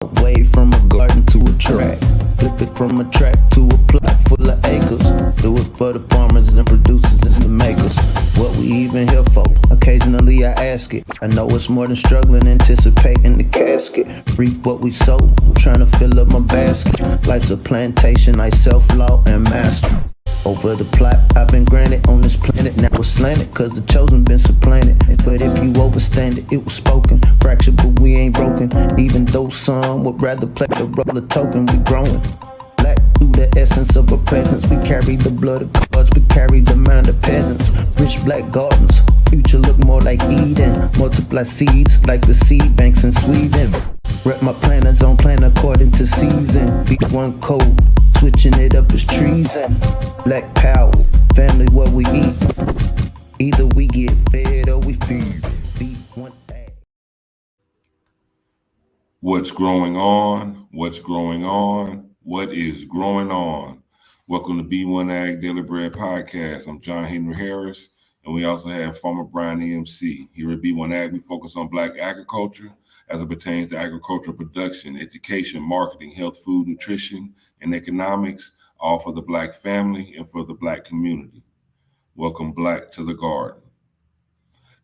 Away from a garden to a track. Flip it from a track to a plot full of acres. Do it for the farmers and producers and the makers. What we even here for? Occasionally I ask it. I know it's more than struggling, anticipating the casket. Reap what we sow, trying to fill up my basket. Life's a plantation, I self-law and master. Over the plot, I've been granted on this planet. Now it's slanted, cause the chosen been supplanted. But if you overstand it, it was spoken. Fractured, but we ain't broken. Even though some would rather play the role of token, we growing. Black through the essence of our presence. We carry the blood of gods, we carry the mind of peasants. Rich black gardens, future look more like Eden. Multiply seeds like the seed banks in Sweden. Rep my planners on plan according to season. Beat one code. Switching it up is treason. Black power, family what we eat. Either we get fed or we feed. Beat one thing. What's growing on? What's growing on? What is growing on? Welcome to B1 Ag Daily Bread Podcast. I'm John Henry Harris, and we also have Farmer Brian EMC. Here at B1 Ag, we focus on Black agriculture as it pertains to agricultural production, education, marketing, health, food, nutrition, and economics, all for the Black family and for the Black community. Welcome Black to the garden.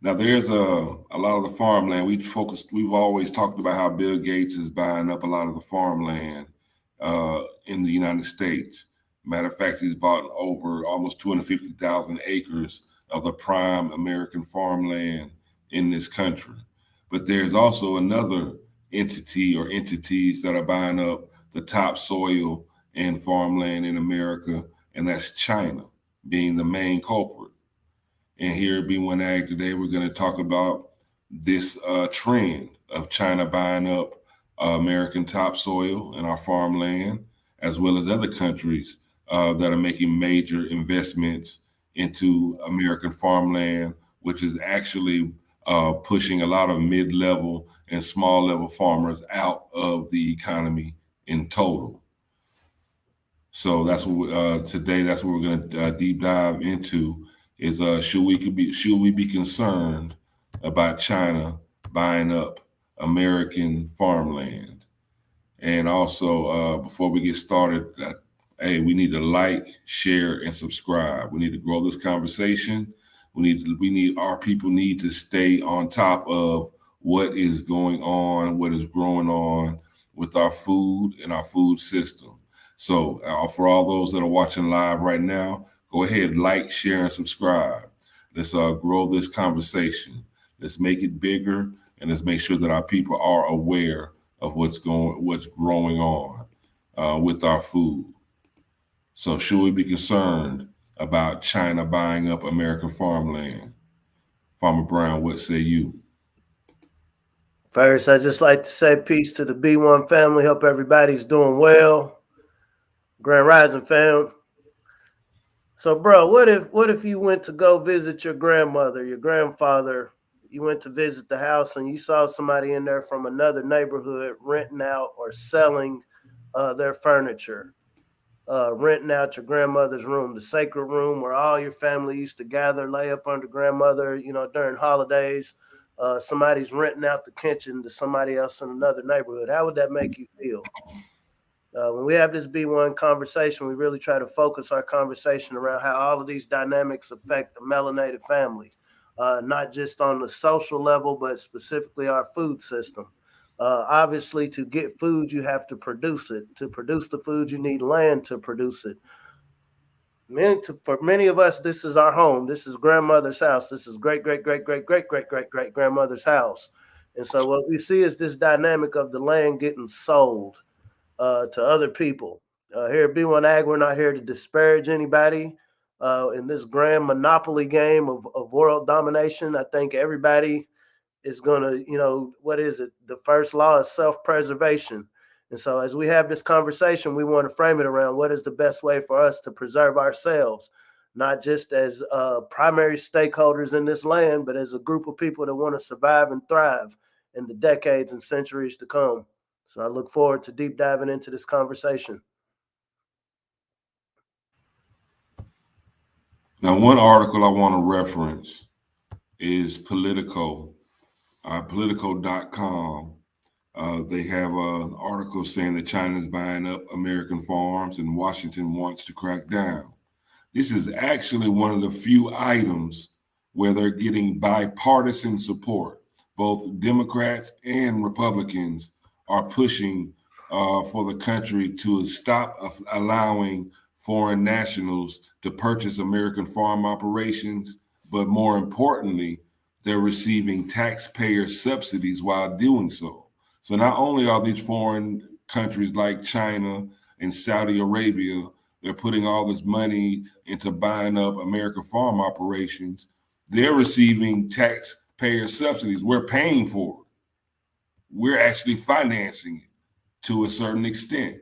Now there's a lot of the farmland. We've always talked about how Bill Gates is buying up a lot of the farmland in the United States. Matter of fact, he's bought over almost 250,000 acres of the prime American farmland in this country. But there's also another entity or entities that are buying up the topsoil and farmland in America, and that's China being the main culprit. And here at B1 Ag today, we're going to talk about this trend of China buying up American topsoil and our farmland, as well as other countries that are making major investments into American farmland, which is actually pushing a lot of mid-level and small-level farmers out of the economy in total. So that's what today. That's what we're going to deep dive into. Is should we be concerned about China buying up American farmland? And also, before we get started, hey, we need to like, share, and subscribe. We need to grow this conversation. Our people need to stay on top of what is going on, what is growing on with our food and our food system. So for all those that are watching live right now, go ahead, like, share, and subscribe. Let's grow this conversation. Let's make it bigger, and let's make sure that our people are aware of what's growing on with our food. So should we be concerned about China buying up American farmland? Farmer Brown, what say you? First, I'd just like to say peace to the B1 family. Hope everybody's doing well. Grand Rising fam. So, bro, what if you went to go visit your grandmother, your grandfather? You went to visit the house and you saw somebody in there from another neighborhood renting out or selling their furniture. Renting out your grandmother's room, the sacred room where all your family used to gather, lay up under grandmother, during holidays. Somebody's renting out the kitchen to somebody else in another neighborhood. How would that make you feel? When we have this B1 conversation, we really try to focus our conversation around how all of these dynamics affect the melanated family, not just on the social level, but specifically our food system. Obviously, to get food, you have to produce it. To produce the food, you need land to produce it. For many of us, this is our home. This is grandmother's house. This is great-great-great-great-great-great-great-grandmother's house. And so what we see is this dynamic of the land getting sold to other people. Here at B1 Ag, we're not here to disparage anybody in this grand monopoly game of world domination. I think everybody is going to, what is it? The first law is self-preservation. And so as we have this conversation, we want to frame it around what is the best way for us to preserve ourselves, not just as primary stakeholders in this land, but as a group of people that want to survive and thrive in the decades and centuries to come. So I look forward to deep diving into this conversation. Now, one article I want to reference is Politico.com. They have an article saying that China is buying up American farms and Washington wants to crack down. This is actually one of the few items where they're getting bipartisan support. Both Democrats and Republicans are pushing for the country to stop allowing foreign nationals to purchase American farm operations, but more importantly, they're receiving taxpayer subsidies while doing so. So not only are these foreign countries like China and Saudi Arabia, they're putting all this money into buying up American farm operations, they're receiving taxpayer subsidies. We're paying for it. We're actually financing it to a certain extent.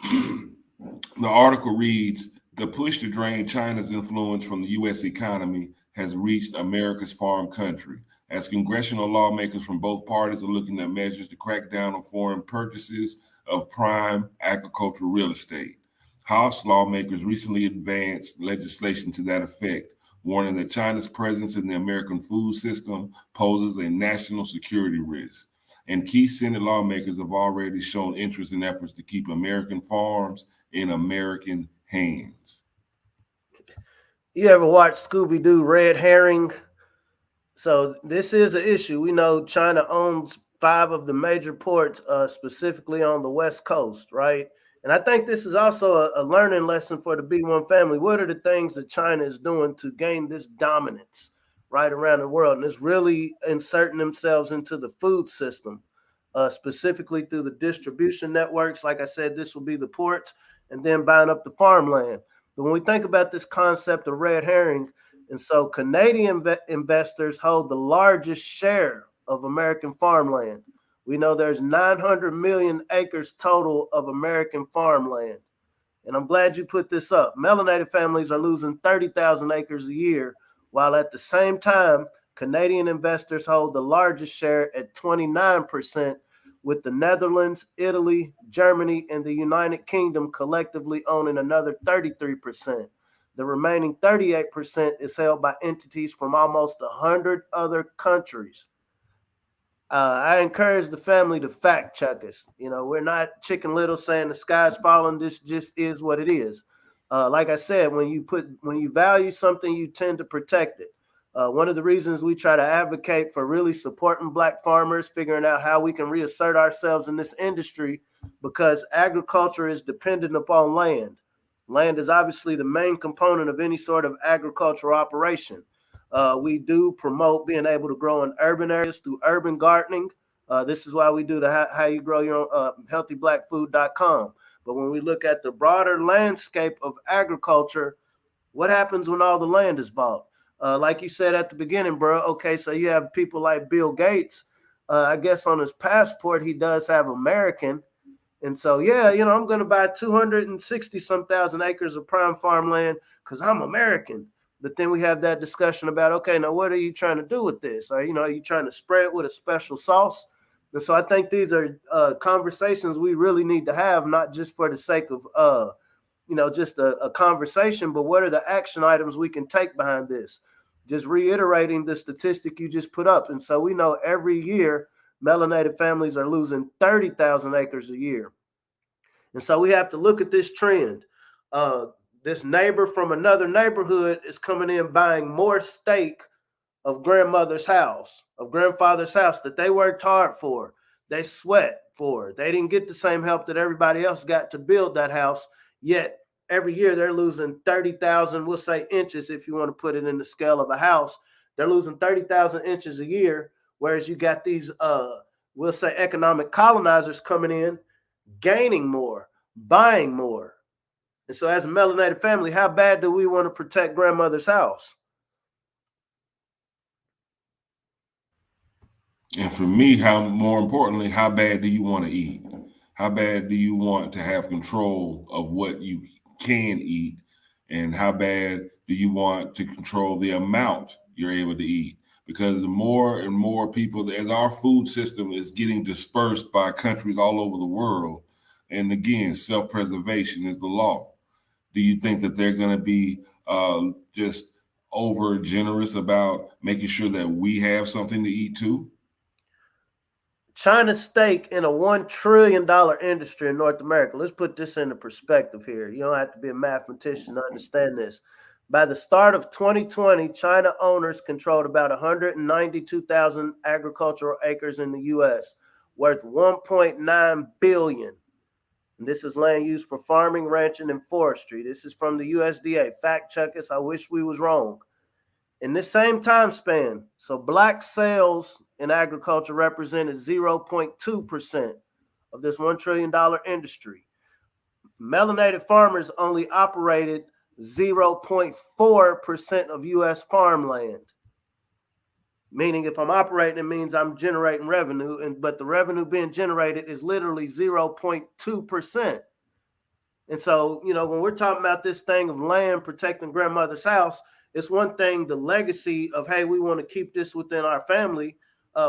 The article reads, the push to drain China's influence from the U.S. economy has reached America's farm country, as congressional lawmakers from both parties are looking at measures to crack down on foreign purchases of prime agricultural real estate. House lawmakers recently advanced legislation to that effect, warning that China's presence in the American food system poses a national security risk. And key Senate lawmakers have already shown interest in efforts to keep American farms in American hands. You ever watch Scooby-Doo Red Herring? So this is an issue. We know China owns 5 of the major ports, specifically on the West Coast, right? And I think this is also a learning lesson for the B1 family. What are the things that China is doing to gain this dominance right around the world? And it's really inserting themselves into the food system, specifically through the distribution networks. Like I said, this will be the ports and then buying up the farmland. But when we think about this concept of red herring, and so Canadian investors hold the largest share of American farmland. We know there's 900 million acres total of American farmland. And I'm glad you put this up. Melanated families are losing 30,000 acres a year, while at the same time, Canadian investors hold the largest share at 29%, with the Netherlands, Italy, Germany, and the United Kingdom collectively owning another 33%. The remaining 38% is held by entities from almost 100 other countries. I encourage the family to fact check us. You know, we're not Chicken Little saying the sky's falling. This just is what it is. Like I said, when you value something, you tend to protect it. One of the reasons we try to advocate for really supporting Black farmers, figuring out how we can reassert ourselves in this industry, because agriculture is dependent upon land. Land is obviously the main component of any sort of agricultural operation. We do promote being able to grow in urban areas through urban gardening. This is why we do the how you grow your own healthyblackfood.com. But when we look at the broader landscape of agriculture, what happens when all the land is bought? Like you said at the beginning, bro. Okay, so you have people like Bill Gates. I guess on his passport, he does have American. And so, yeah, you know, I'm going to buy 260 some thousand acres of prime farmland because I'm American. But then we have that discussion about, okay, now what are you trying to do with this? Or, you know, are you trying to spray it with a special sauce? And so I think these are conversations we really need to have, not just for the sake of, just a conversation, but what are the action items we can take behind this? Just reiterating the statistic you just put up. And so we know every year melanated families are losing 30,000 acres a year. And so we have to look at this trend. This neighbor from another neighborhood is coming in buying more stake of grandmother's house, of grandfather's house that they worked hard for. They sweat for. They didn't get the same help that everybody else got to build that house. Yet every year they're losing 30,000, we'll say inches if you want to put it in the scale of a house. They're losing 30,000 inches a year, whereas you got these, we'll say economic colonizers coming in, gaining more, buying more. And so as a melanated family, how bad do we want to protect grandmother's house? And for me, more importantly, how bad do you want to eat? How bad do you want to have control of what you can eat? And how bad do you want to control the amount you're able to eat? Because the more and more people, as our food system is getting dispersed by countries all over the world, and again, self-preservation is the law. Do you think that they're going to be just over generous about making sure that we have something to eat too? China's stake in a $1 trillion industry in North America. Let's put this into perspective here. You don't have to be a mathematician to understand this. By the start of 2020, China owners controlled about 192,000 agricultural acres in the U.S., worth $1.9 billion. And this is land used for farming, ranching, and forestry. This is from the USDA. Fact check us. I wish we was wrong. In this same time span, so black sales in agriculture represented 0.2% of this $1 trillion industry. Melanated farmers only operated 0.4% of U.S. farmland. Meaning if I'm operating, it means I'm generating revenue, but the revenue being generated is literally 0.2%. And so, when we're talking about this thing of land protecting grandmother's house, it's one thing, the legacy of, hey, we want to keep this within our family,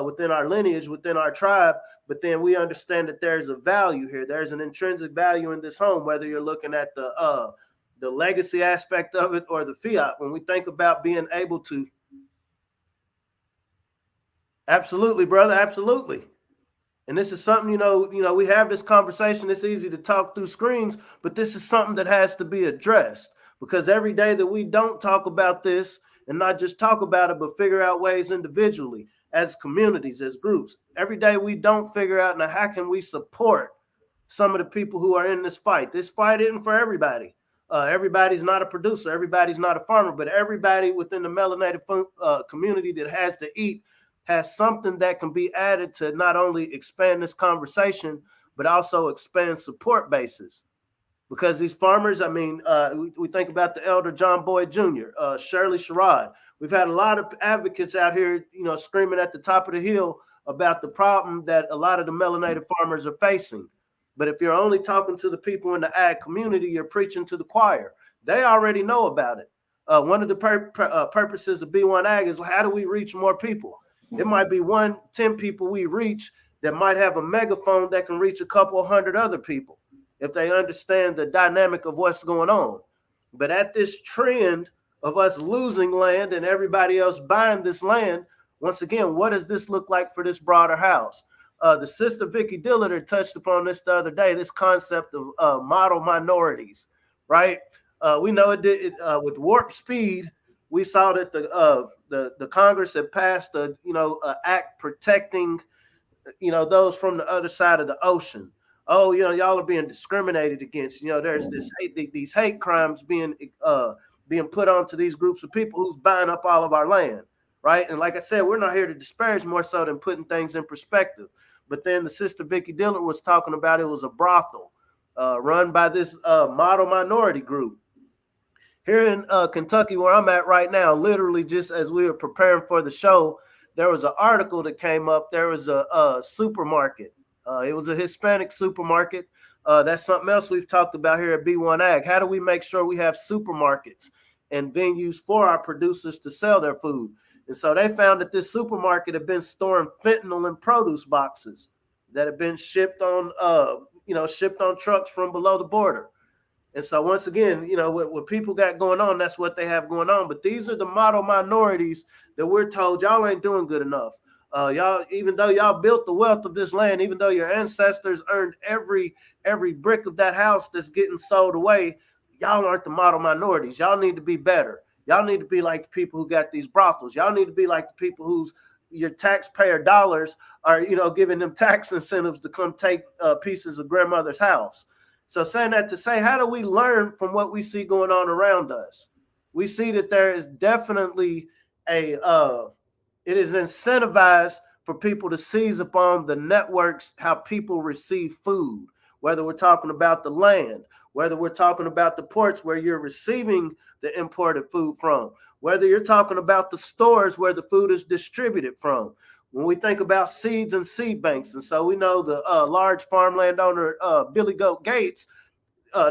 within our lineage, within our tribe, but then we understand that there's a value here. There's an intrinsic value in this home, whether you're looking at the legacy aspect of it or the fiat. When we think about being able to, absolutely, brother, absolutely. And this is something, we have this conversation. It's easy to talk through screens, but this is something that has to be addressed, because every day that we don't talk about this, and not just talk about it, but figure out ways individually, as communities, as groups, every day we don't figure out, now how can we support some of the people who are in this fight? This fight isn't for everybody. Everybody's not a producer. Everybody's not a farmer, but everybody within the melanated community that has to eat has something that can be added to not only expand this conversation, but also expand support bases. Because these farmers, we think about the elder John Boyd Jr., Shirley Sherrod. We've had a lot of advocates out here, screaming at the top of the hill about the problem that a lot of the melanated farmers are facing. But if you're only talking to the people in the ag community, you're preaching to the choir. They already know about it. One of the purposes of B1 Ag is, how do we reach more people? It might be 10 people we reach that might have a megaphone that can reach a couple hundred other people if they understand the dynamic of what's going on. But at this trend of us losing land and everybody else buying this land, once again, what does this look like for this broader house? The sister Vicky Dilliter touched upon this the other day, this concept of model minorities, right? We know it did with warp speed. We saw that the Congress had passed a act protecting those from the other side of the ocean. Oh, y'all are being discriminated against. There's these hate crimes being put onto these groups of people who's buying up all of our land, right? And like I said, we're not here to disparage, more so than putting things in perspective. But then the sister Vicky Dillard was talking about, it was a brothel run by this model minority group. Here in Kentucky, where I'm at right now, literally just as we were preparing for the show, there was an article that came up. There was a supermarket. It was a Hispanic supermarket. That's something else we've talked about here at B1 Ag. How do we make sure we have supermarkets and venues for our producers to sell their food? And so they found that this supermarket had been storing fentanyl in produce boxes that had been shipped on trucks from below the border. And so once again, what people got going on, that's what they have going on. But these are the model minorities that we're told y'all ain't doing good enough. Y'all, even though y'all built the wealth of this land, even though your ancestors earned every brick of that house that's getting sold away, y'all aren't the model minorities. Y'all need to be better. Y'all need to be like the people who got these brothels. Y'all need to be like the people whose your taxpayer dollars are, giving them tax incentives to come take pieces of grandmother's house. So saying that to say, how do we learn from what we see going on around us? We see that there is definitely it is incentivized for people to seize upon the networks, how people receive food, whether we're talking about the land, whether we're talking about the ports where you're receiving the imported food from, whether you're talking about the stores where the food is distributed from. When we think about seeds and seed banks, and so we know the large farmland owner, Billy Goat Gates,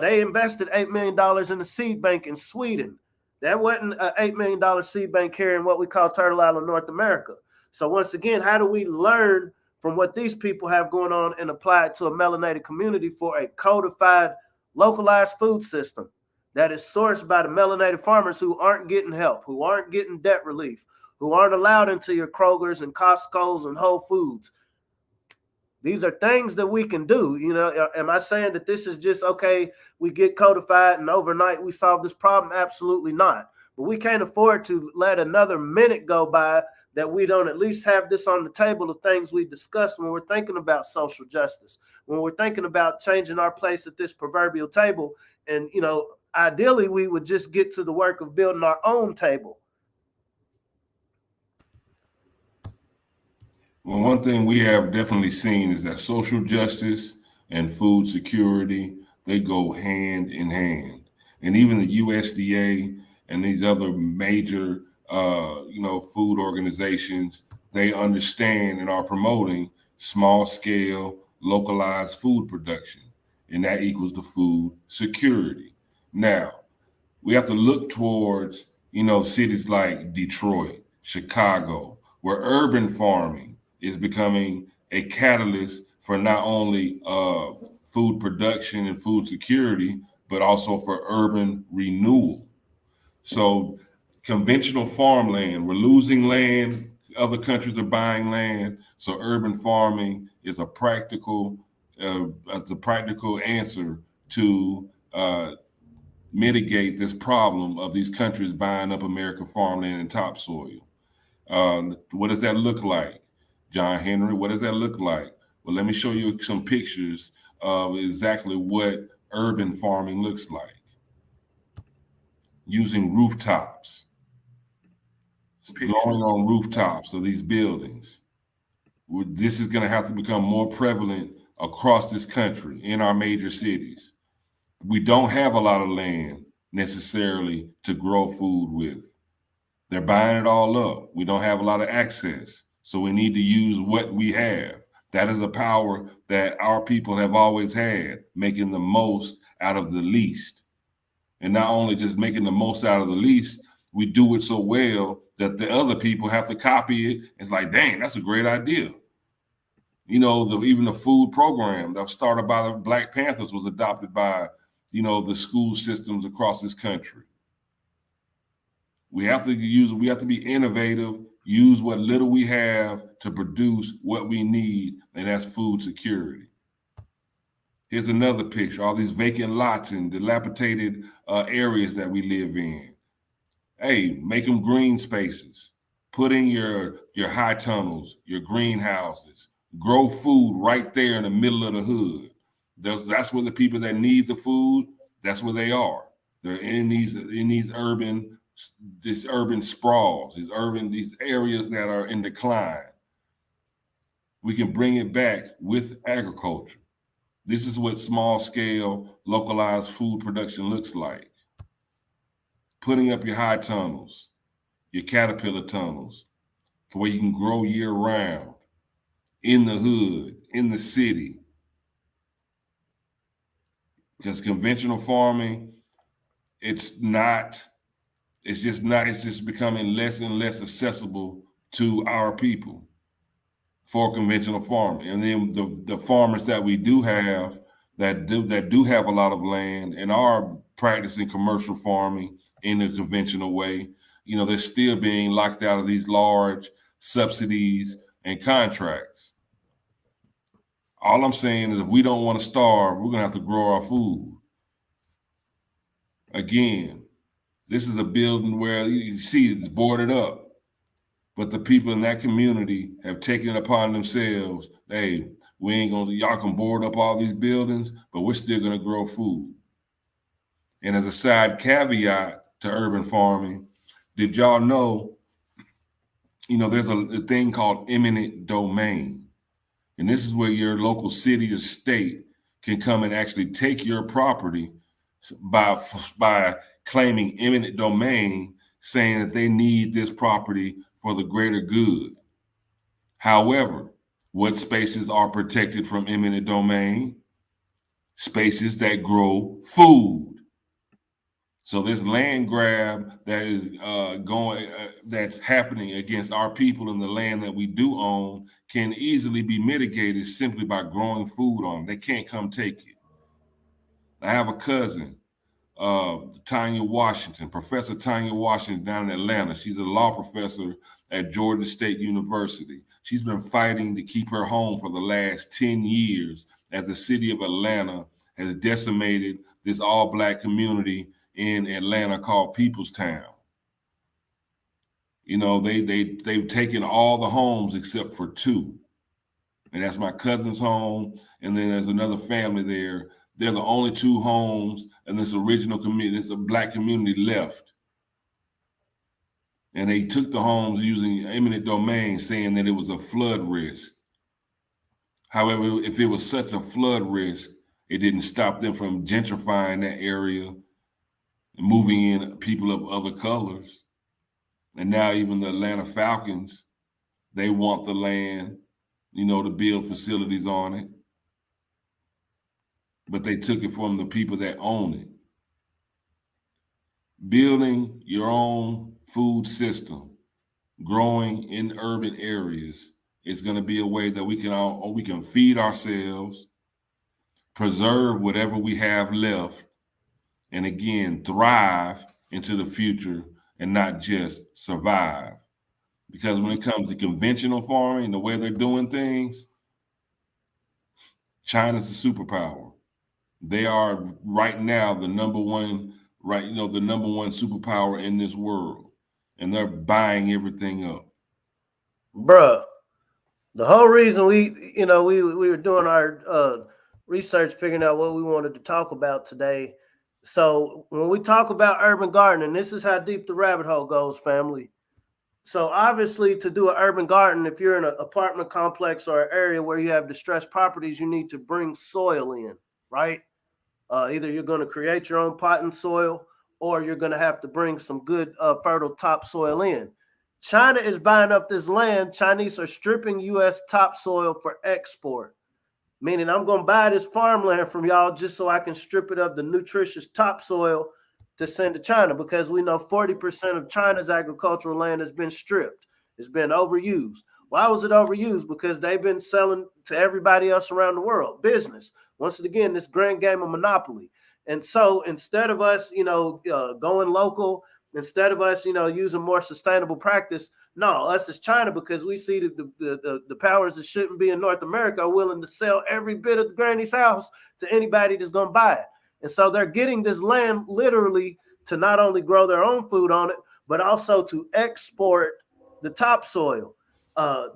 they invested $8 million in a seed bank in Sweden. That wasn't an $8 million seed bank here in what we call Turtle Island, North America. So once again, how do we learn from what these people have going on and apply it to a melanated community for a codified, localized food system that is sourced by the melanated farmers who aren't getting help, who aren't getting debt relief, who aren't allowed into your Kroger's and Costco's and Whole Foods? These are things that we can do. You know, am I saying that this is just okay? We get codified and overnight we solve this problem? Absolutely not. But we can't afford to let another minute go by that we don't at least have this on the table of things we discuss when we're thinking about social justice, when we're thinking about changing our place at this proverbial table. And, you know, ideally, we would just get to the work of building our own table. Well, one thing we have definitely seen is that social justice and food security, they go hand in hand. And even the USDA and these other major, food organizations, they understand and are promoting small scale, localized food production. And that equals the food security. Now, we have to look towards, cities like Detroit, Chicago, where urban farming is becoming a catalyst for not only food production and food security, but also for urban renewal. So conventional farmland, we're losing land. Other countries are buying land. So urban farming is a practical answer to mitigate this problem of these countries buying up American farmland and topsoil. What does that look like, John Henry? What does that look like? Well, let me show you some pictures of exactly what urban farming looks like. Using rooftops, growing on rooftops of these buildings. This is going to have to become more prevalent across this country in our major cities. We don't have a lot of land necessarily to grow food with. They're buying it all up. We don't have a lot of access. So we need to use what we have. That is a power that our people have always had, making the most out of the least. And not only just making the most out of the least, we do it so well that the other people have to copy it. It's like, dang, that's a great idea. Even the food program that was started by the Black Panthers was adopted by, the school systems across this country. We have to be innovative, use what little we have to produce what we need, and that's food security. Here's another picture, all these vacant lots and dilapidated areas that we live in. Hey, make them green spaces. Put in your high tunnels, your greenhouses. Grow food right there in the middle of the hood. That's where the people that need the food, that's where they are. They're in these urban sprawls, these areas that are in decline. We can bring it back with agriculture. This is what small scale localized food production looks like. Putting up your high tunnels, your caterpillar tunnels, to where you can grow year round in the hood, in the city. Because conventional farming, it's just becoming less and less accessible to our people for conventional farming. And then the farmers that we do have that do have a lot of land and are practicing commercial farming in a conventional way, they're still being locked out of these large subsidies and contracts. All I'm saying is if we don't want to starve, we're going to have to grow our food. Again, this is a building where you see it's boarded up, but the people in that community have taken it upon themselves. Hey, y'all can board up all these buildings, but we're still going to grow food. And as a side caveat to urban farming, did y'all know, there's a thing called eminent domain. And this is where your local city or state can come and actually take your property by claiming eminent domain, saying that they need this property for the greater good. However, what spaces are protected from eminent domain? Spaces that grow food. So this land grab that is that's happening against our people and the land that we do own can easily be mitigated simply by growing food on. They can't come take it. I have a cousin Tanya Washington, Professor Tanya Washington down in Atlanta. She's a law professor at Georgia State University. She's been fighting to keep her home for the last 10 years as the city of Atlanta has decimated this all-Black community in Atlanta called People's Town. You know, they've taken all the homes except for 2. And that's my cousin's home, and then there's another family there. They're the only 2 homes in this original community. It's a Black community left. And they took the homes using eminent domain, saying that it was a flood risk. However, if it was such a flood risk, it didn't stop them from gentrifying that area and moving in people of other colors. And now even the Atlanta Falcons, they want the land, you know, to build facilities on it. But they took it from the people that own it. Building your own food system, growing in urban areas is going to be a way that we can feed ourselves, preserve whatever we have left, and again, thrive into the future and not just survive. Because when it comes to conventional farming, the way they're doing things, China's a superpower. They are right now the number one superpower in this world, and they're buying everything up. Bruh, the whole reason we were doing our research, figuring out what we wanted to talk about today. So when we talk about urban gardening, this is how deep the rabbit hole goes, family. So obviously, to do an urban garden, if you're in an apartment complex or an area where you have distressed properties, you need to bring soil in, right? Either you're going to create your own potting soil, or you're going to have to bring some good fertile topsoil in. China is buying up this land. Chinese are stripping U.S. topsoil for export, meaning I'm going to buy this farmland from y'all just so I can strip it of the nutritious topsoil to send to China, because we know 40% of China's agricultural land has been stripped. It's been overused. Why was it overused? Because they've been selling to everybody else around the world. Business. Once again, this grand game of monopoly. And so instead of us, going local, instead of us, using more sustainable practice, no, us as China, because we see the powers that shouldn't be in North America are willing to sell every bit of Granny's house to anybody that's going to buy it. And so they're getting this land literally to not only grow their own food on it, but also to export the topsoil.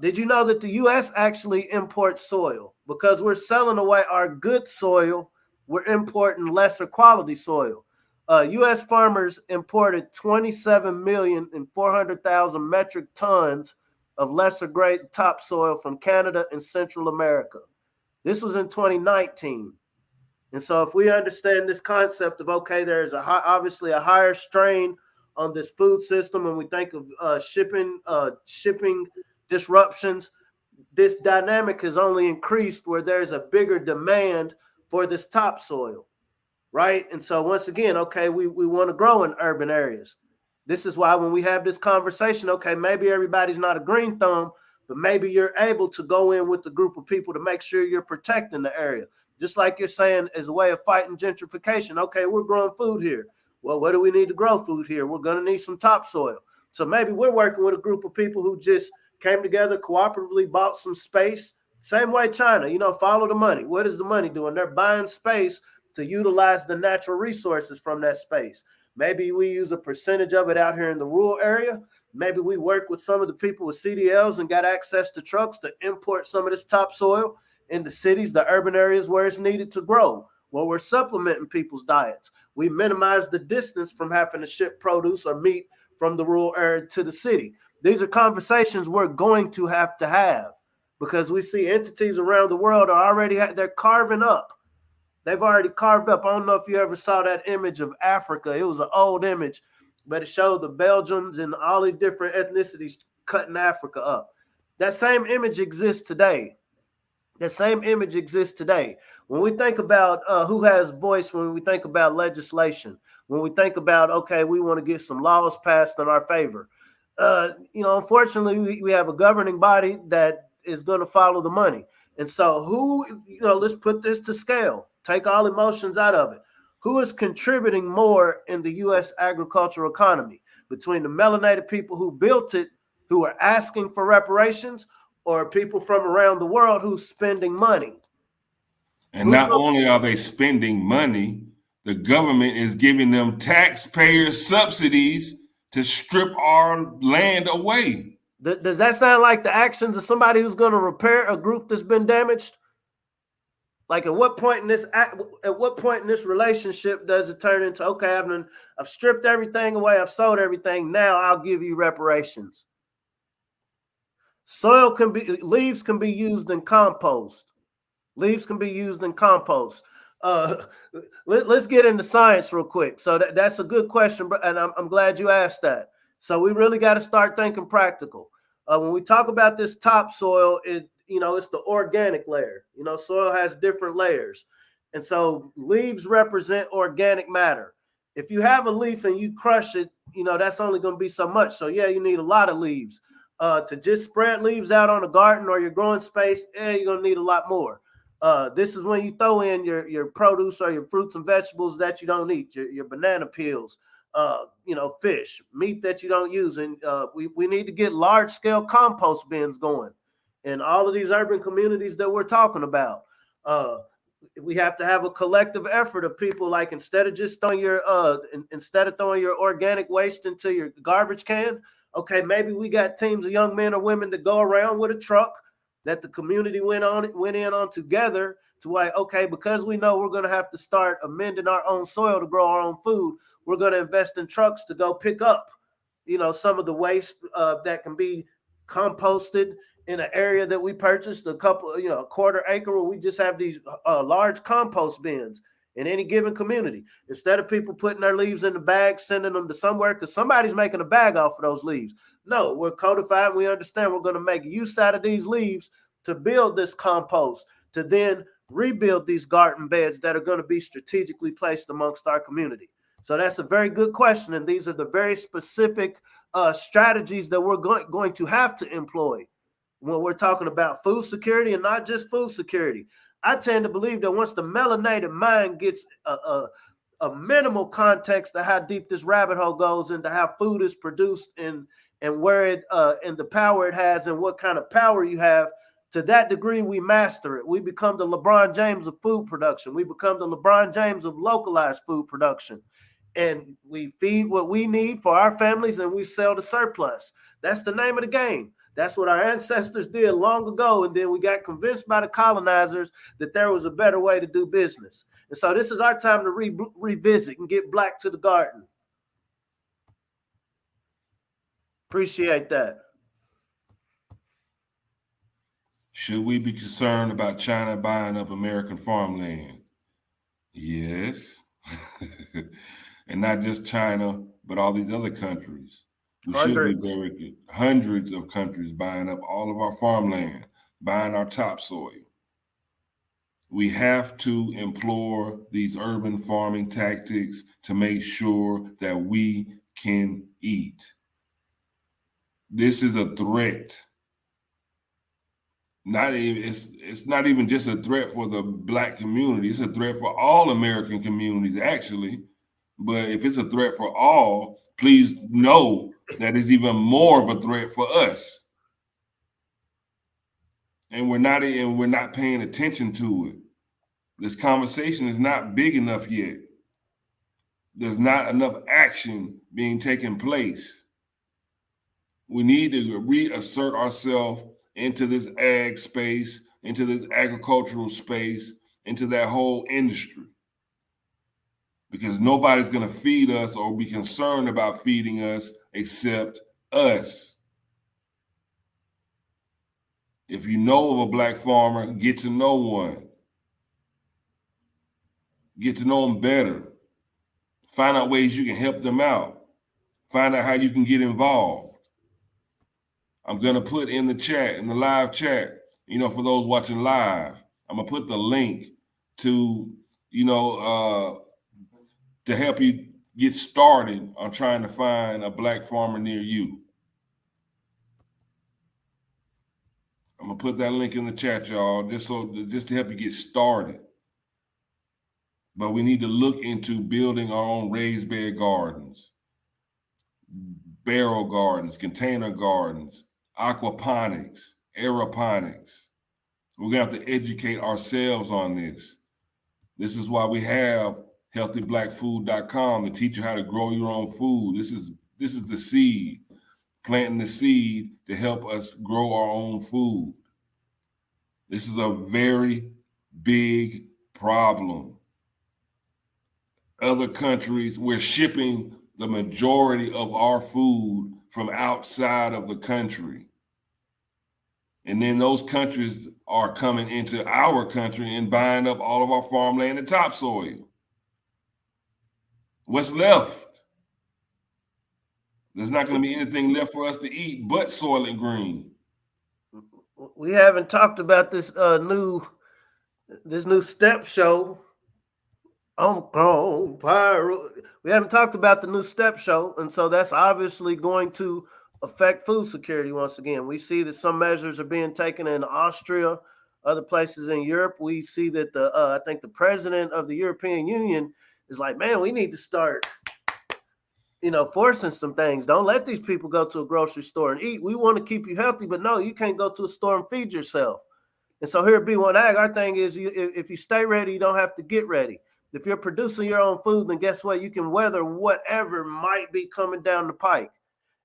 Did you know that the U.S. actually imports soil? Because we're selling away our good soil, we're importing lesser quality soil. U.S. farmers imported 27,400,000 metric tons of lesser grade topsoil from Canada and Central America. This was in 2019. And so if we understand this concept of, okay, there's obviously a higher strain on this food system, and we think of shipping disruptions, this dynamic has only increased where there's a bigger demand for this topsoil, right? And so once again, okay, we want to grow in urban areas. This is why when we have this conversation, okay, maybe everybody's not a green thumb, but maybe you're able to go in with a group of people to make sure you're protecting the area. Just like you're saying, as a way of fighting gentrification. Okay, we're growing food here. Well, what do we need to grow food here? We're going to need some topsoil. So maybe we're working with a group of people who just came together, cooperatively bought some space. Same way China, follow the money. What is the money doing? They're buying space to utilize the natural resources from that space. Maybe we use a percentage of it out here in the rural area. Maybe we work with some of the people with CDLs and got access to trucks to import some of this topsoil in the cities, the urban areas where it's needed to grow. Well, we're supplementing people's diets. We minimize the distance from having to ship produce or meat from the rural area to the city. These are conversations we're going to have because we see entities around the world are already, they're carving up. They've already carved up. I don't know if you ever saw that image of Africa. It was an old image, but it showed the Belgians and all the different ethnicities cutting Africa up. That same image exists today. When we think about who has voice, when we think about legislation, when we think about, okay, we want to get some laws passed in our favor. Unfortunately, we have a governing body that is going to follow the money. And so let's put this to scale. Take all emotions out of it. who is contributing more in the U.S. agricultural economy, between the melanated people who built it, who are asking for reparations, or people from around the world who's spending money? And not only are they spending money, the government is giving them taxpayer subsidies to strip our land away. Does that sound like the actions of somebody who's going to repair a group that's been damaged? Like at what point in this relationship does it turn into, okay, I've stripped everything away, I've sold everything, now I'll give you reparations? Leaves can be used in compost. Leaves can be used in compost. Let's get into science real quick. So that's a good question, and I'm glad you asked that. So we really got to start thinking practical. When we talk about this topsoil, it's the organic layer. Soil has different layers. And so leaves represent organic matter. If you have a leaf and you crush it, that's only going to be so much. So yeah, you need a lot of leaves. To just spread leaves out on a garden or your growing space, you're going to need a lot more. This is when you throw in your produce or your fruits and vegetables that you don't eat, your banana peels, fish, meat that you don't use. And we need to get large scale compost bins going in all of these urban communities that we're talking about. We have to have a collective effort of people, like instead of throwing your organic waste into your garbage can, okay, maybe we got teams of young men or women that go around with a truck that the community went in on together to like, okay, because we know we're going to have to start amending our own soil to grow our own food, we're going to invest in trucks to go pick up, some of the waste that can be composted in an area that we purchased, a quarter acre, where we just have these large compost bins in any given community. Instead of people putting their leaves in the bag, sending them to somewhere because somebody's making a bag off of those leaves. No, we're codified. We understand we're going to make use out of these leaves to build this compost, to then rebuild these garden beds that are going to be strategically placed amongst our community. So that's a very good question. And these are the very specific strategies that we're going to have to employ when we're talking about food security, and not just food security. I tend to believe that once the melanated mind gets a minimal context to how deep this rabbit hole goes into how food is produced and where it and the power it has and what kind of power you have, to that degree we master it. We become the LeBron James of food production. We become the LeBron James of localized food production. And we feed what we need for our families and we sell the surplus. That's the name of the game. That's what our ancestors did long ago. And then we got convinced by the colonizers that there was a better way to do business. And so this is our time to revisit and get black to the garden. Appreciate that. Should we be concerned about China buying up American farmland? Yes. And not just China, but all these other countries. We should be very good. Hundreds of countries buying up all of our farmland, buying our topsoil. We have to employ these urban farming tactics to make sure that we can eat. This is a threat. It's not even just a threat for the Black community. It's a threat for all American communities, actually. But if it's a threat for all, please know that it's even more of a threat for us. And we're not paying attention to it. This conversation is not big enough yet. There's not enough action being taken place. We need to reassert ourselves into this ag space, into this agricultural space, into that whole industry. Because nobody's going to feed us or be concerned about feeding us except us. If you know of a Black farmer, get to know one. Get to know them better. Find out ways you can help them out. Find out how you can get involved. I'm going to put in the chat, in the live chat, for those watching live, I'm going to put the link to, to help you get started on trying to find a Black farmer near you. I'm gonna put that link in the chat, y'all, just to help you get started. but we need to look into building our own raised bed gardens, barrel gardens, container gardens, aquaponics, aeroponics. We're going to have to educate ourselves on this. This is why we have healthyblackfood.com to teach you how to grow your own food. This is the seed, planting the seed to help us grow our own food. This is a very big problem. Other countries, we're shipping the majority of our food from outside of the country. And then those countries are coming into our country and buying up all of our farmland and topsoil. What's left? There's not going to be anything left for us to eat but Soylent Green. We haven't talked about this new step show. We haven't talked about the new step show, and so that's obviously going to affect food security once again. We see that some measures are being taken in Austria, other places in Europe. We see that I think the president of the European Union is like, man, we need to start, forcing some things. Don't let these people go to a grocery store and eat. We want to keep you healthy, but no, you can't go to a store and feed yourself. And so here at B1 Ag, our thing is if you stay ready, you don't have to get ready. If you're producing your own food, then guess what? You can weather whatever might be coming down the pike.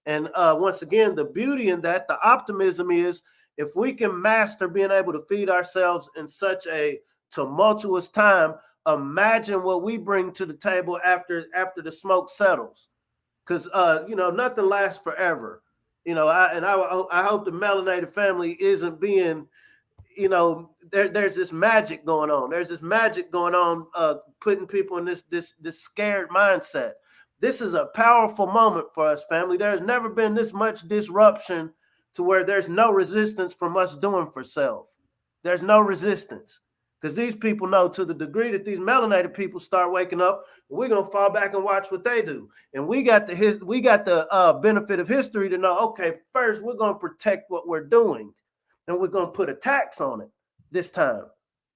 And once again, the beauty in that, the optimism is if we can master being able to feed ourselves in such a tumultuous time, imagine what we bring to the table after the smoke settles. Because, nothing lasts forever. I hope the melanated family isn't being, there's this magic going on. There's this magic going on, putting people in this scared mindset. This is a powerful moment for us, family. There's never been this much disruption to where there's no resistance from us doing for self. There's no resistance because these people know to the degree that these melanated people start waking up, we're gonna fall back and watch what they do. And we got the benefit of history to know. Okay, first we're gonna protect what we're doing, and we're gonna put a tax on it this time.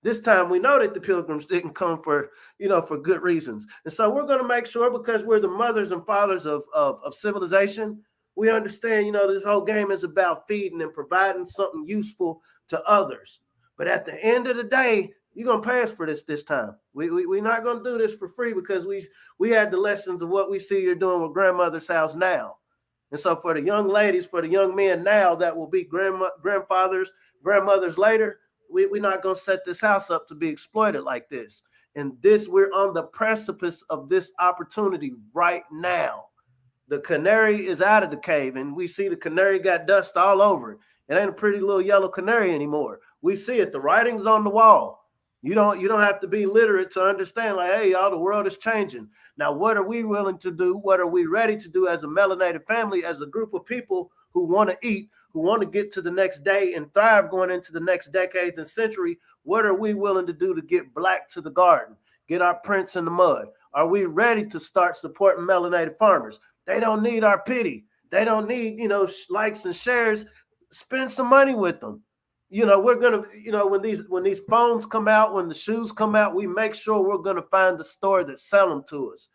This time we know that the Pilgrims didn't come for good reasons. And so we're going to make sure, because we're the mothers and fathers of civilization, we understand, this whole game is about feeding and providing something useful to others. But at the end of the day, you're going to pay us for this time. We're not going to do this for free because we had the lessons of what we see you're doing with grandmother's house now. And so for the young ladies, for the young men now that will be grandfathers, grandmothers later, we're not going to set this house up to be exploited like this. And we're on the precipice of this opportunity right now. The canary is out of the cave, and we see the canary got dust all over it. It ain't a pretty little yellow canary anymore. We see it. The writing's on the wall. You don't have to be literate to understand, like, hey, y'all, the world is changing. Now, what are we willing to do? What are we ready to do as a melanated family, as a group of people who want to eat, who want to get to the next day and thrive going into the next decades and century? What are we willing to do to get black to the garden, get our prints in the mud? Are we ready to start supporting melanated farmers? They don't need our pity. They don't need, likes and shares. Spend some money with them. We're going to, when these phones come out, when the shoes come out, we make sure we're going to find the store that sell them to us.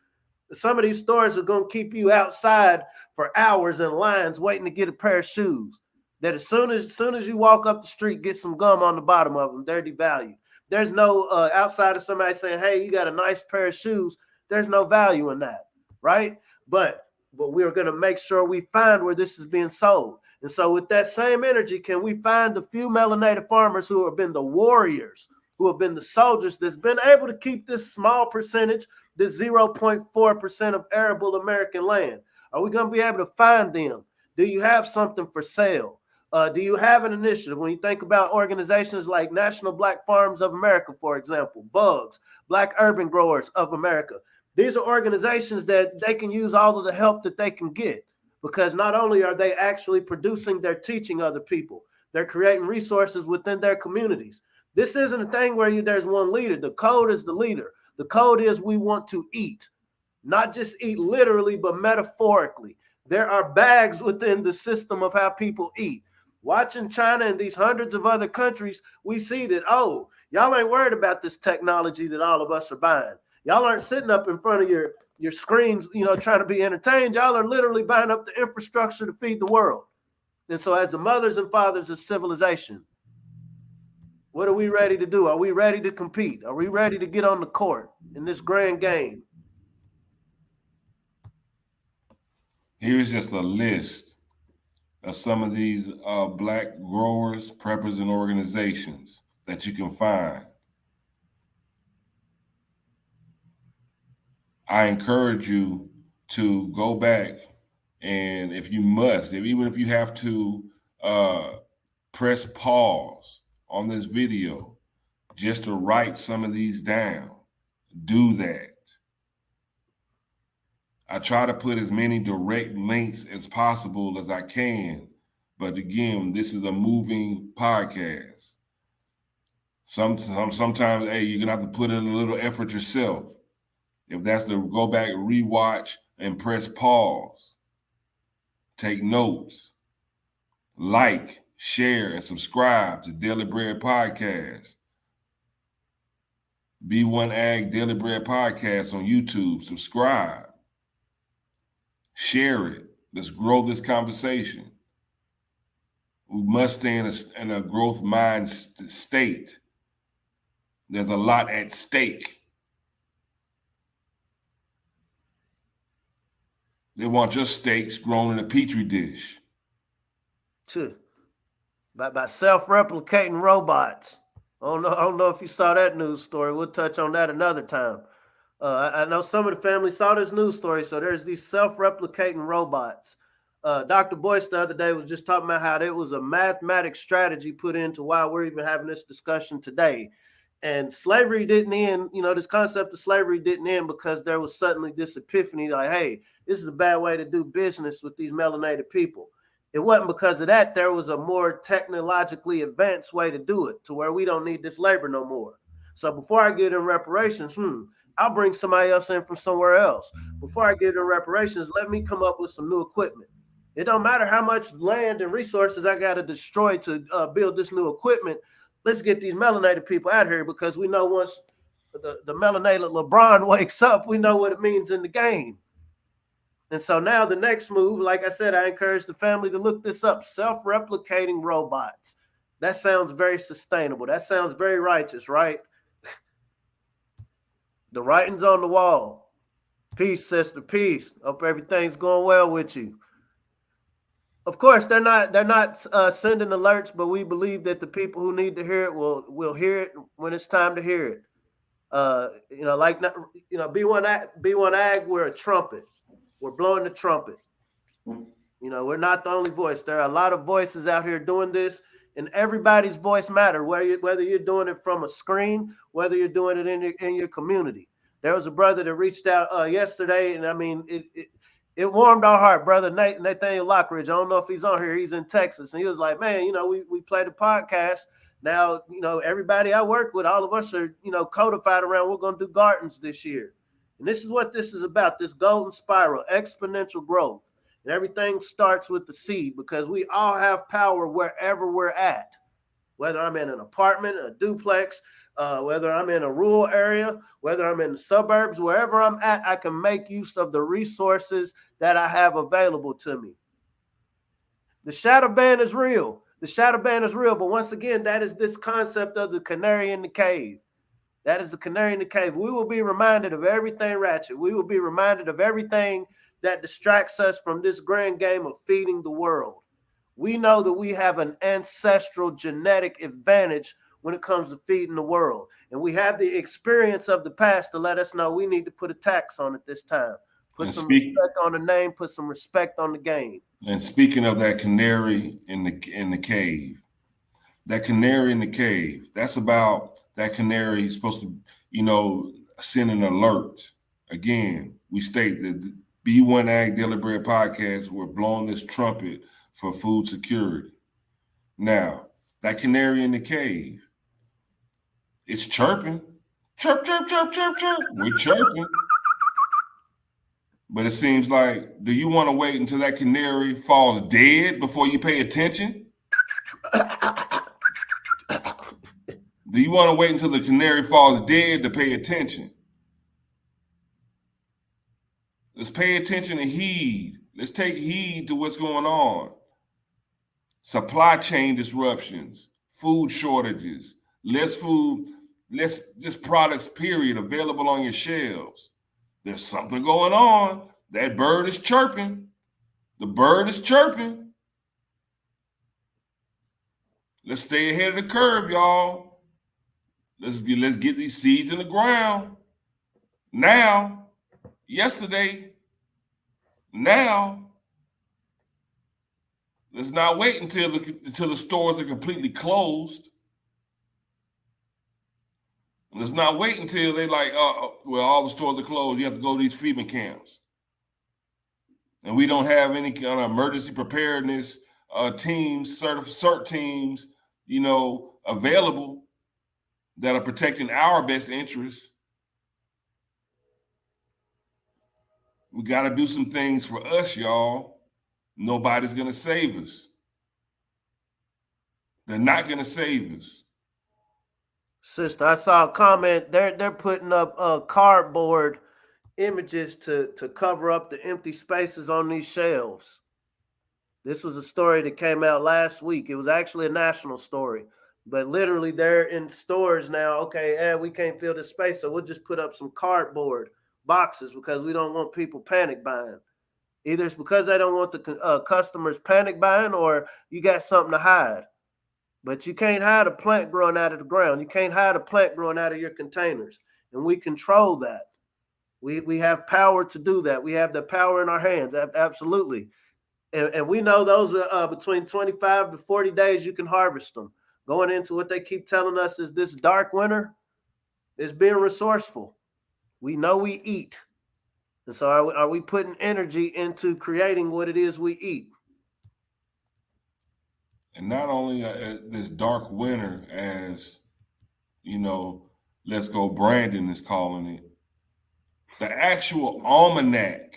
Some of these stores are going to keep you outside for hours in lines waiting to get a pair of shoes that as soon as you walk up the street, get some gum on the bottom of them, they're devalued. There's no outside of somebody saying, hey, you got a nice pair of shoes. There's no value in that, right? But we're going to make sure we find where this is being sold. And so with that same energy, can we find the few melanated farmers who have been the warriors, who have been the soldiers that's been able to keep this small percentage, this 0.4% of arable American land? Are we going to be able to find them? Do you have something for sale? Do you have an initiative? When you think about organizations like National Black Farms of America, for example, Bugs, Black Urban Growers of America, these are organizations that they can use all of the help that they can get, because not only are they actually producing, they're teaching other people. They're creating resources within their communities. This isn't a thing where there's one leader. The code is the leader. The code is we want to eat, not just eat literally, but metaphorically. There are bags within the system of how people eat. Watching China and these hundreds of other countries, we see that, oh, y'all ain't worried about this technology that all of us are buying. Y'all aren't sitting up in front of your screens, trying to be entertained. Y'all are literally buying up the infrastructure to feed the world. And so as the mothers and fathers of civilization, what are we ready to do? Are we ready to compete? Are we ready to get on the court in this grand game? Here's just a list of some of these Black growers, preppers, and organizations that you can find. I encourage you to go back, and if you must, even if you have to press pause on this video just to write some of these down, do that. I try to put as many direct links as possible as I can, but again, this is a moving podcast. Sometimes, hey, you're gonna have to put in a little effort yourself. If that's to go back, rewatch, and press pause, take notes, like, share, and subscribe to Daily Bread Podcast. B1 Ag Daily Bread Podcast on YouTube. Subscribe. Share it. Let's grow this conversation. We must stay in a growth mind state. There's a lot at stake. They want your steaks grown in a petri dish. By self-replicating robots. I don't know if you saw that news story. We'll touch on that another time. I know some of the family saw this news story. So there's these self-replicating robots. Dr. Boyce the other day was just talking about how there was a mathematic strategy put into why we're even having this discussion today. And slavery didn't end, this concept of slavery didn't end because there was suddenly this epiphany like, hey, this is a bad way to do business with these melanated people. It wasn't because of that. There was a more technologically advanced way to do it to where we don't need this labor no more. So before I get in reparations, I'll bring somebody else in from somewhere else. Before I get in reparations, let me come up with some new equipment. It don't matter how much land and resources I got to destroy to build this new equipment. Let's get these melanated people out here because we know once the melanated LeBron wakes up, we know what it means in the game. And so now the next move, like I said, I encourage the family to look this up, self-replicating robots. That sounds very sustainable. That sounds very righteous, right? The writing's on the wall. Peace, sister, peace. Hope everything's going well with you. Of course, they're not sending alerts, but we believe that the people who need to hear it will hear it when it's time to hear it. B1 Ag, we're a trumpet. We're blowing the trumpet. We're not the only voice. There are a lot of voices out here doing this, and everybody's voice matters, whether you're doing it from a screen, whether you're doing it in your community. There was a brother that reached out yesterday, and I mean, it warmed our heart, brother Nathaniel Lockridge. I don't know if he's on here. He's in Texas, and he was like, man, we played a podcast. Now, everybody I work with, all of us are, codified around, we're going to do gardens this year. And this is what this is about, this golden spiral, exponential growth. And everything starts with the seed because we all have power wherever we're at. Whether I'm in an apartment, a duplex, whether I'm in a rural area, whether I'm in the suburbs, wherever I'm at, I can make use of the resources that I have available to me. The shadow ban is real. The shadow ban is real. But once again, that is this concept of the canary in the cave. That is the canary in the cave. We will be reminded of everything ratchet. We will be reminded of everything that distracts us from this grand game of feeding the world. We know that we have an ancestral genetic advantage when it comes to feeding the world. And we have the experience of the past to let us know we need to put a tax on it this time. Put some respect on the name, put some respect on the game. And speaking of that canary in the cave, that canary in the cave, that's about that canary supposed to, send an alert. Again, we state that B1 Ag Daily Bread Podcast, we're blowing this trumpet for food security. Now, that canary in the cave, it's chirping. Chirp, chirp, chirp, chirp, chirp. We're chirping. But it seems like, do you want to wait until that canary falls dead before you pay attention? Do you want to wait until the canary falls dead to pay attention? Let's pay attention and heed. Let's take heed to what's going on. Supply chain disruptions, food shortages, less food, less just products, period, available on your shelves. There's something going on. That bird is chirping. The bird is chirping. Let's stay ahead of the curve, y'all. Let's get these seeds in the ground. Now, yesterday, now. Let's not wait until the stores are completely closed. Let's not wait until they like, well, all the stores are closed. You have to go to these FEMA camps. And we don't have any kind of emergency preparedness teams, cert teams, available that are protecting our best interests. We got to do some things for us, y'all. Nobody's going to save us. They're not going to save us. Sister, I saw a comment. They're putting up cardboard images to cover up the empty spaces on these shelves. This was a story that came out last week. It was actually a national story. But literally, they're in stores now. Okay, we can't fill this space, so we'll just put up some cardboard boxes because we don't want people panic buying. Either it's because they don't want the customers panic buying, or you got something to hide. But you can't hide a plant growing out of the ground. You can't hide a plant growing out of your containers. And we control that. We have power to do that. We have the power in our hands. Absolutely. And we know those are between 25 to 40 days you can harvest them. Going into what they keep telling us is this dark winter is being resourceful. We know we eat. And so are we putting energy into creating what it is we eat? And not only this dark winter, as Let's Go Brandon is calling it, the actual almanac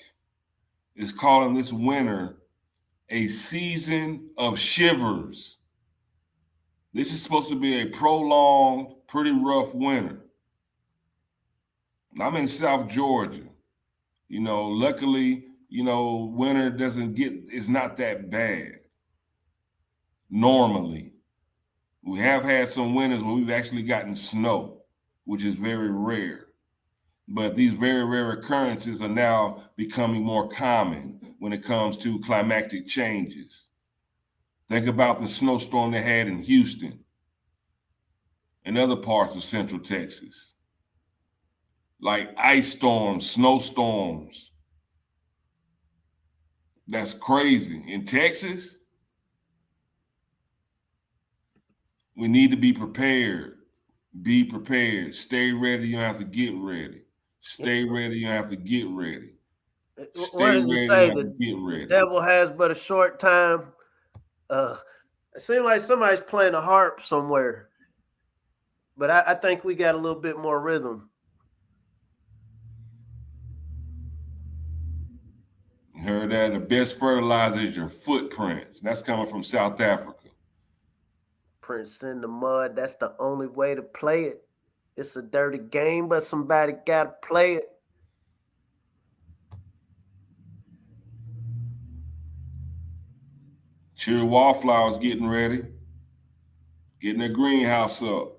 is calling this winter a season of shivers. This is supposed to be a prolonged, pretty rough winter. I'm in South Georgia. Luckily, winter it's not that bad. Normally, we have had some winters where we've actually gotten snow, which is very rare. But these very rare occurrences are now becoming more common when it comes to climatic changes. Think about the snowstorm they had in Houston and other parts of Central Texas. Like ice storms, snowstorms. That's crazy. In Texas, we need to be prepared. Be prepared. Stay ready. You don't have to get ready. Stay ready. You don't have to get ready. What does it say? The devil has but a short time. It seems like somebody's playing a harp somewhere. But I think we got a little bit more rhythm. You heard that? The best fertilizer is your footprints. That's coming from South Africa. Prints in the mud. That's the only way to play it. It's a dirty game, but somebody got to play it. Cherry wallflowers getting ready. Getting their greenhouse up.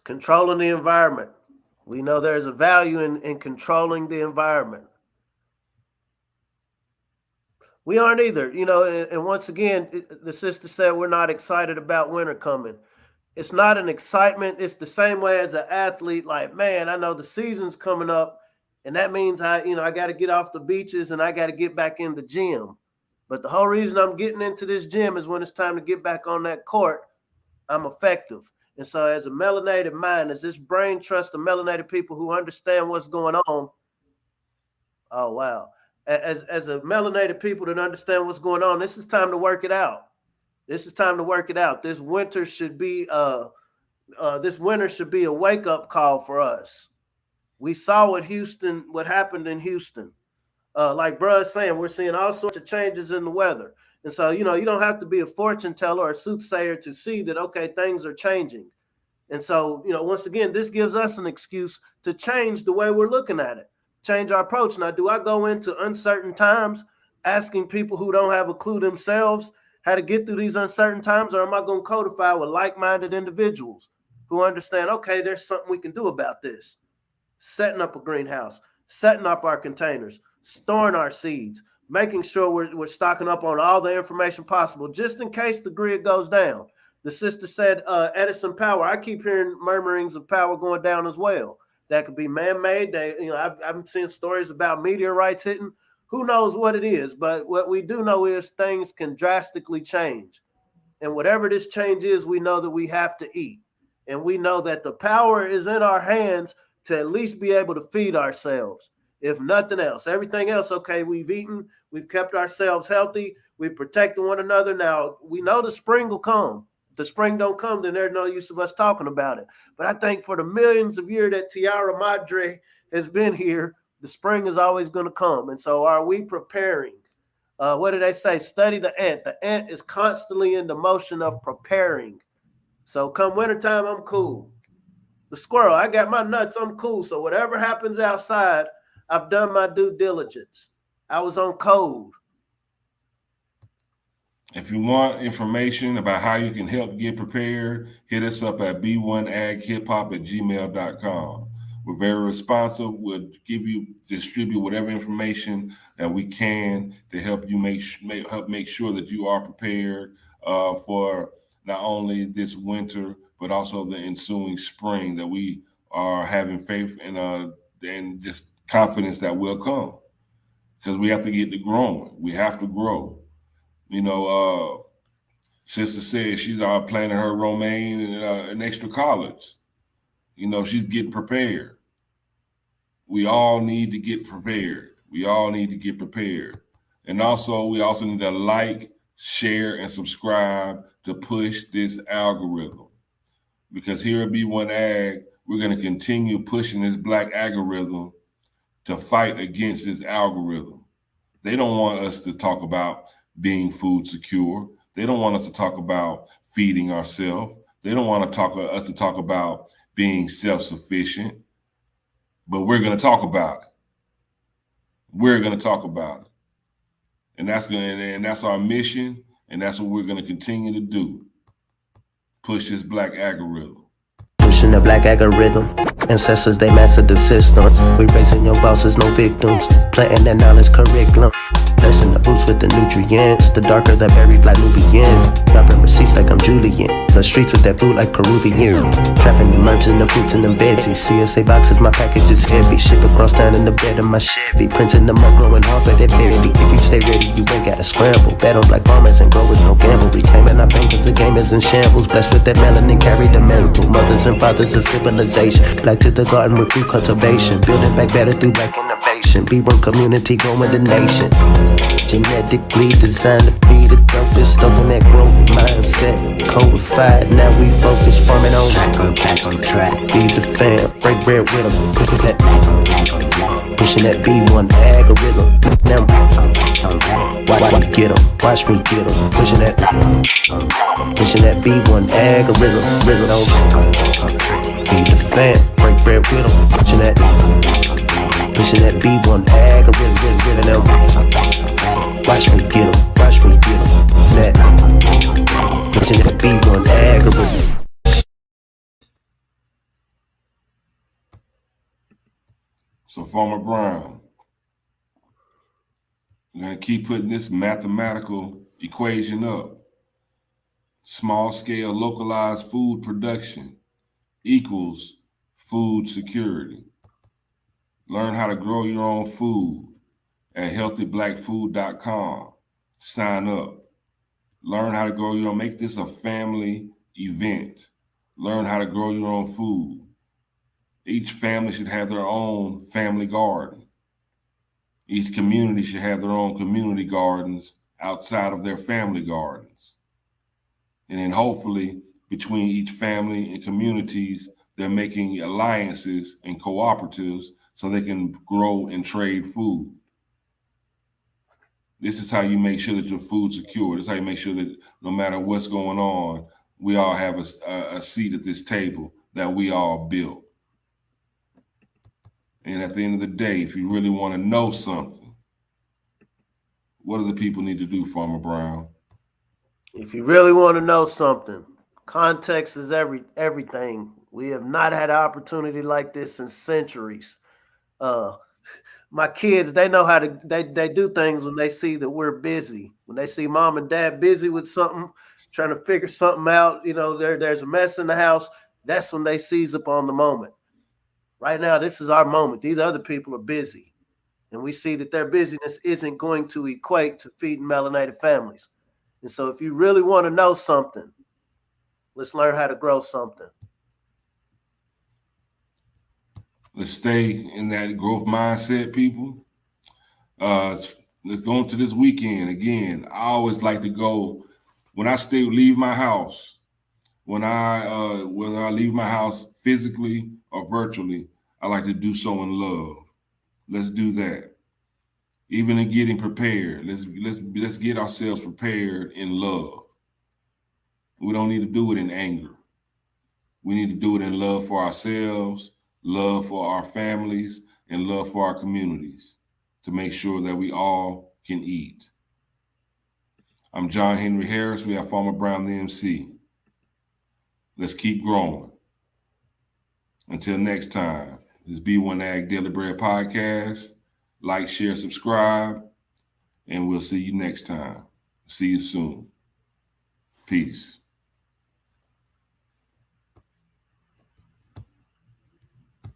Controlling the environment. We know there's a value in controlling the environment. We aren't either, and once again, the sister said we're not excited about winter coming. It's not an excitement. It's the same way as an athlete. Like, man, I know the season's coming up, and that means I got to get off the beaches and I got to get back in the gym. But the whole reason I'm getting into this gym is when it's time to get back on that court, I'm effective. And so as a melanated mind, as this brain trusts the melanated people who understand what's going on. Oh, wow. As a melanated people that understand what's going on, this is time to work it out. This is time to work it out. This winter should be a wake-up call for us. We saw what happened in Houston. Like bro is saying, we're seeing all sorts of changes in the weather. And so, you don't have to be a fortune teller or a soothsayer to see that, okay, things are changing. And so, once again, this gives us an excuse to change the way we're looking at it, change our approach. Now, do I go into uncertain times asking people who don't have a clue themselves how to get through these uncertain times, or am I going to codify with like-minded individuals who understand, okay, there's something we can do about this? Setting up a greenhouse, setting up our containers, storing our seeds, making sure we're stocking up on all the information possible, just in case the grid goes down. The sister said Edison power. I keep hearing murmurings of power going down as well. That could be man-made. I've seen stories about meteorites hitting. Who knows what it is? But what we do know is things can drastically change. And whatever this change is, we know that we have to eat. And we know that the power is in our hands to at least be able to feed ourselves, if nothing else. Everything else, okay, we've eaten, we've kept ourselves healthy, we've protected one another. Now, we know the spring will come. If the spring don't come, then there's no use of us talking about it. But I think for the millions of years that Tierra Madre has been here, the spring is always going to come. And so are we preparing? What do they say? Study the ant. The ant is constantly in the motion of preparing. So come wintertime, I'm cool. The squirrel, I got my nuts, I'm cool. So whatever happens outside, I've done my due diligence. I was on code. If you want information about how you can help get prepared, hit us up at b1aghiphop@gmail.com. We're very responsive. We'll distribute whatever information that we can to help you make sure that you are prepared for not only this winter, but also the ensuing spring, that we are having faith and just confidence that will come. Because we have to get to growing. We have to grow. Sister said she's planning her romaine and an extra college. She's getting prepared. We all need to get prepared. We all need to get prepared. And also, we also need to like, share, and subscribe to push this algorithm. Because here at B1 Ag, we're going to continue pushing this black algorithm to fight against this algorithm. They don't want us to talk about being food secure. They don't want us to talk about feeding ourselves. They don't want us to talk about being self-sufficient. But we're going to talk about it. We're going to talk about it. And that's our mission, and that's what we're going to continue to do. Push this black algorithm. Pushing the black algorithm. Ancestors, they mastered the systems. We raising your bosses, no victims. Planting that knowledge curriculum. Blessing the boots with the nutrients. The darker the berry, black Nubian. Dropping receipts like I'm Julian. The streets with that food like Peruvian. Trapping the merch and the fruits and the veggies. CSA boxes, my package is heavy. Ship across town in the bed of my Chevy. Printing them up, growing hard for that baby. If you stay ready, you ain't gotta scramble. Bet on black farmers and growers, no gamble. Reclaiming our bankers, the game is in shambles. Blessed with that melanin, carry the mantle. Mothers and fathers of civilization. Black to the garden with through cultivation. Building back better through black innovation. B1 community growing the nation. Genetically designed to be the dopest. Stoking that growth mindset. Codified, now we focus. Farming on track on track. Feed the fam, break bread with them. Pushing that B1 algorithm. Now watch me get them. Watch me get them. Pushing that B1 algorithm. Feed the fam, break bread with them. Pushing that B1 algorithm. Watch me get them. Watch me get them. Pushing that B1 algorithm. So, Farmer Brown, we're going to keep putting this mathematical equation up. Small-scale localized food production equals food security. Learn how to grow your own food at healthyblackfood.com. Sign up. Learn how to grow your own. Make this a family event. Learn how to grow your own food. Each family should have their own family garden. Each community should have their own community gardens outside of their family gardens. And then hopefully between each family and communities, they're making alliances and cooperatives so they can grow and trade food. This is how you make sure that your food's secure. This is how you make sure that no matter what's going on, we all have a seat at this table that we all built. And at the end of the day, if you really want to know something, what do the people need to do, Farmer Brown? If you really want to know something, context is everything. We have not had an opportunity like this in centuries. My kids, they know how to they do things when they see that we're busy. When they see mom and dad busy with something, trying to figure something out, there's a mess in the house. That's when they seize upon the moment. Right now, this is our moment. These other people are busy. And we see that their busyness isn't going to equate to feeding melanated families. And so if you really want to know something, let's learn how to grow something. Let's stay in that growth mindset, people. Let's go into this weekend. Again, I always like to go when I leave my house, whether I leave my house physically or virtually, I like to do so in love. Let's do that. Even in getting prepared, let's get ourselves prepared in love. We don't need to do it in anger. We need to do it in love for ourselves, love for our families, and love for our communities to make sure that we all can eat. I'm John Henry Harris. We have Farmer Brown, the MC. Let's keep growing. Until next time, this is B1 Ag Daily Bread Podcast. Like, share, subscribe, and we'll see you next time. See you soon. Peace.